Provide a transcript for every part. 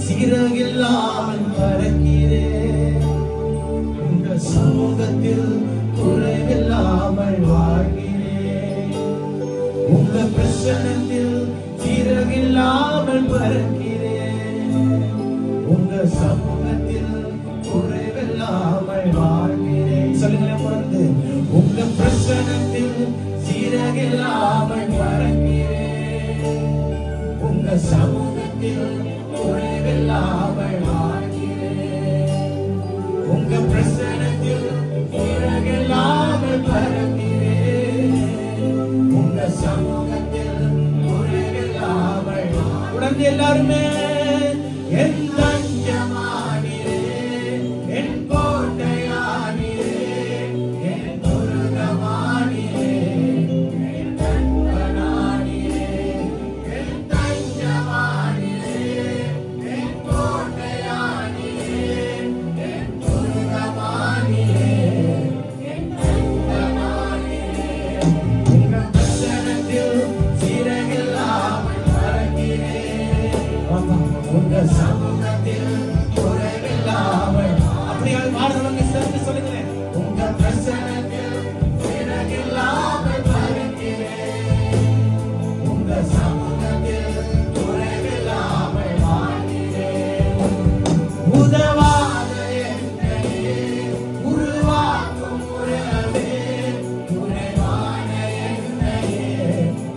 சீரகில்லாமல் பறக்கிறேன். உங்கள் சமூகத்தில் குறைவில்லாமல் வாழ்கிறேன். உங்கள் பிரசன்னத்தில் சீரகில்லாமல் பறக்கிறேன். உங்கள் சமூகத்தில் குறைவில்லாமல் வாழ்கிறேன். சொல்லுங்களேன் மறந்து. உங்கள் பிரசன்னத்தில் சீரகில்லாமல் பறக்கிறேன். உங்கள் சமூகத்தில் குறைவில்லாமல் வாழ்கிறேன். உங்க பிரசன்னத்தில் குறைவில்லாமல் பறக்கிறேன். உங்க சமூகத்தில் குறைவில்லாமல். உடனே எல்லாருமே என் தஞ்சமானீரே, என் கோட்டையானீரே, என் துருகமானீரே, என் நண்பனானீரே, என் தஞ்சமானீரே, என் கோட்டையானீரே, என் துருகமானீரே, என் நண்பனானீரே. உங்க பிரசன்னத்தில் சீரகில்லாமல் பறக்கிறேன். உங்க சமூகத்தில் குறைவில்லாமல். அப்படியே பாடுறவங்க சேர்ந்து சொல்லுங்களேன். உங்க பிரசன்னத்தில் சீரகில்லாமல் பறக்கிறேன். உங்க சமூகத்தில் குறைவில்லாமல் வாழ்கிறேன். உதவாத என்னையே உருவாக்கும் உறவே, குறைவான என்னையே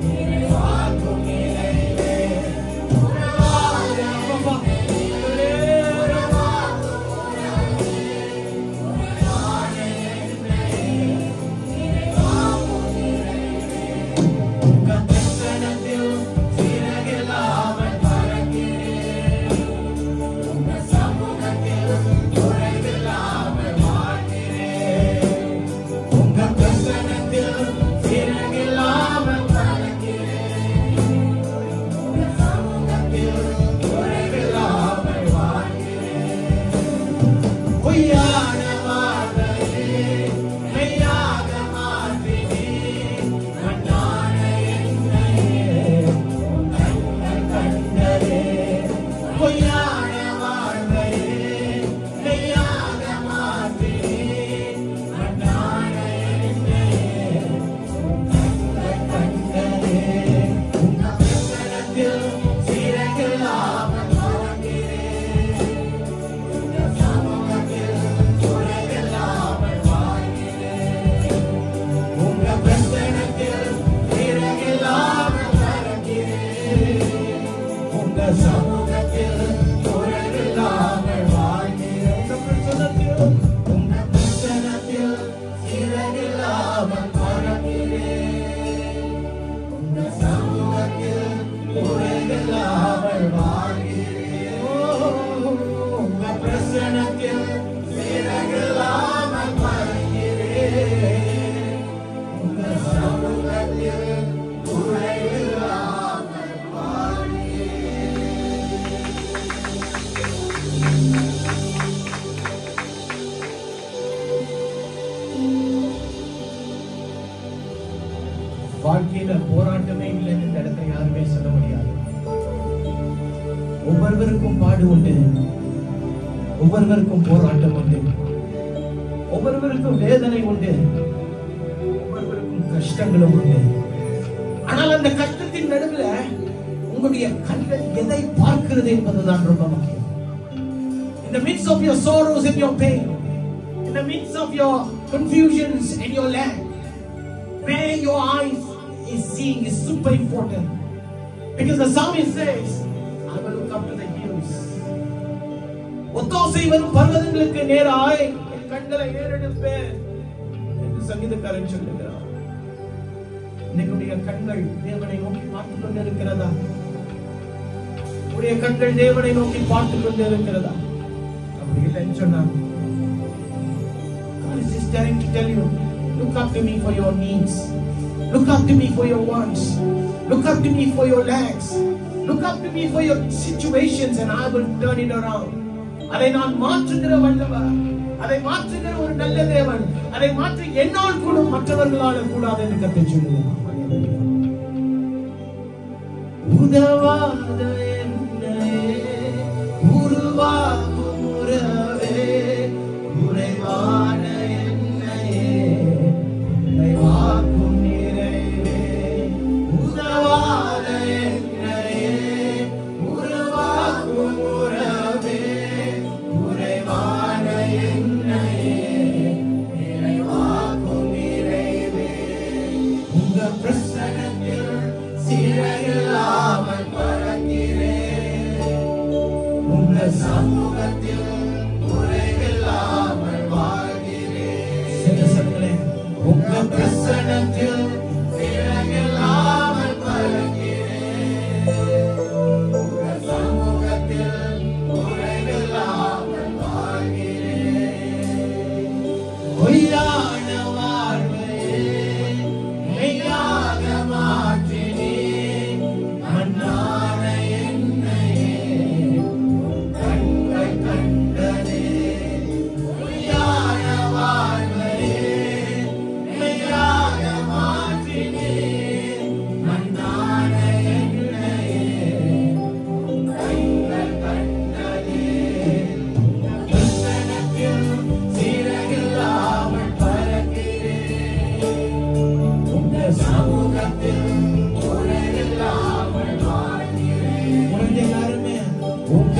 நிறைவாக்கும் இறைவே. உறவாத என்னையே உருவாக்கும் உறவே, குறைவான என்னையே நிறைவாக்கும் இறைவே. உங்க பிரசன்னத்தில் சீரகில்லாமல் பறக்கிறேன். உங்க சமூகத்தில் குறைவில்லாமல் வாழ்கிறேன். உங்க பிரசன்னத்தில் சீரகில்லாமல் பறக்கிறேன். உங்க சமூகத்தில் குறைவில்லாமல் வாழ்கிறேன். பொய்யான வார்த்தையே மெய்யாக மாற்றினீர். கண்ணான என்னையே உன் கண்கள் கண்டதே. பொய்யான வார்த்தையே மெய்யாக மாற்றினீர். கண்ணான என்னையே உன் கண்கள் கண்டதே. உங்க பிரசன்னத்தில் சீரகில்லாமல் பறக்கிறேன். உங்க சமூகத்தில் குறைவில்லாமல் வாழ்கிறேன். உங்க பிரசன்னத்தில் சீரகில்லாமல் பறக்கிறேன். உங்க சமூகத்தில் குறைவில்லாமல் வாழ்கிறேன். உங்க பிரசன்னத்தில் சீரகில்லாமல் பறக்கிறேன். உங்க சமூகத்தில் குறைவில்லாமல் வாழ்கிறேன். உங்க பிரசன்னத்தில் சீரகில்லாமல் பறக்கிறேன். உங்க சமூகத்தில் குறைவில்லாமல் வாழ்கிறேன். வாழ்க்கையில போராட்டமே இல்லைன்னு இந்த இடத்துல யாருமே சொல்ல முடியாது. ஒவ்வொருவருக்கும் பாடு உண்டு, ஒவ்வொருவருக்கும் போராட்டம் உண்டு, ஒவ்வொருவருக்கும் வேதனை உண்டு, ஒவ்வொருவருக்கும் கஷ்டங்களும் உண்டு. ஆனால் அந்த கஷ்டத்தின் நடுவில் உங்களுடைய கண்கள் எதை பார்க்கிறது என்பதுதான் ரொம்ப முக்கியம். In the midst of your sorrows and your pain, in the midst of your confusions and your lack, where your eyes is seeing is super important. Because the psalmist says, I will look up to the hills. ஒத்தாசை வரும் பர்வதங்களுக்கு நேராய் என் கண்களை ஏறெடுப்பேன் என்று சங்கீதக்காரன் சொல்லுகிறார். உங்களுடைய கண்கள் தேவனை நோக்கி பார்த்துக் கொண்டிருக்கிறதா? உடைய கண்கள் தேவனை நோக்கி பார்த்து கொண்டு இருக்கிறதா? அப்படி இல்லைன்னு சொன்னாங்க. God is just trying to tell you, look up to me for your needs. Look up to me for your wants. Look up to me for your lacks. Look up to me for your situations and I will turn it around. அதை நான் மாற்றுகிற வல்லவர், அதை மாற்றுகிற ஒரு நல்ல தேவன். அதை மாற்ற என்னால் கூட மற்றவர்களால கூடாது என்று கர்த்தர் சொல்லுகிறார். உதவாத என்னையே உருவாக்கும் உறவே, உறைவான என்னையே உறைவாக்கும் நிறைவே. உதவாத என்னையே உருவாக்கும் உறவே, உறைவான என்னையே உறைவாக்கும் நிறைவே. உங்க பிரசன்னத்தில் சிறையில்லாமல் பறக்கிறேன், உங்க சமூகத்தில் குறைவில்லாமல் வாழ்கிறேன். சில சமயங்களே உங்க பிரசன்னத்தில் சிறையில்லாமல் பறக்கிறேன், உங்க சமூகத்தில் குறைவில்லாமல் வாழ்கிறேன். பொய்யான வாழ்வையே மெய்யாக மாற்றினே, மண்ணான என்னையே கண்கள் கண்டனே. பொய்யான வாழ்வையே மெய்யாக மாற்றினே, மண்ணான என்னையே கண்கள் கண்டனே. பிரசன்னத்தில் சிறையில்லாமல் பறக்கிறேன், உங்க சமூகத்தில் குறைவில்லாமல் வாழ்கிறேன். உனக்கு எல்லாருமே உங்க